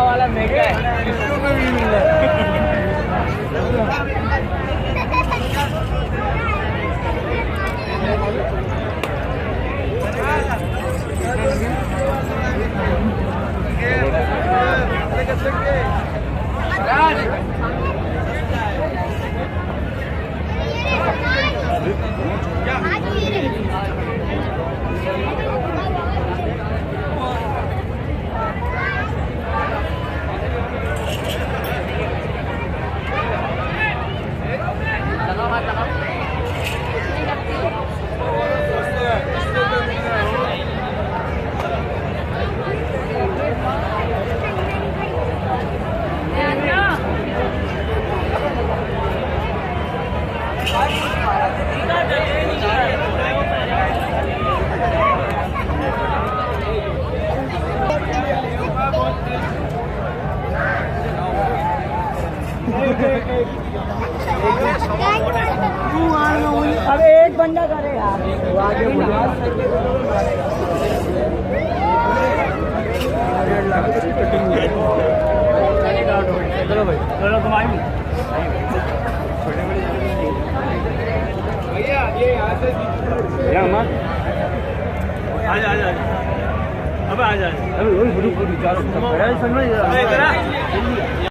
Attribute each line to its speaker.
Speaker 1: वाला महंगा है, इसको में भी मिल रहा है।
Speaker 2: अबे एक बंदा करे यार, आगे
Speaker 1: चलो भाई, चलो घुमाई भैया, ये यहाँ से आजा अब आ जा। अभी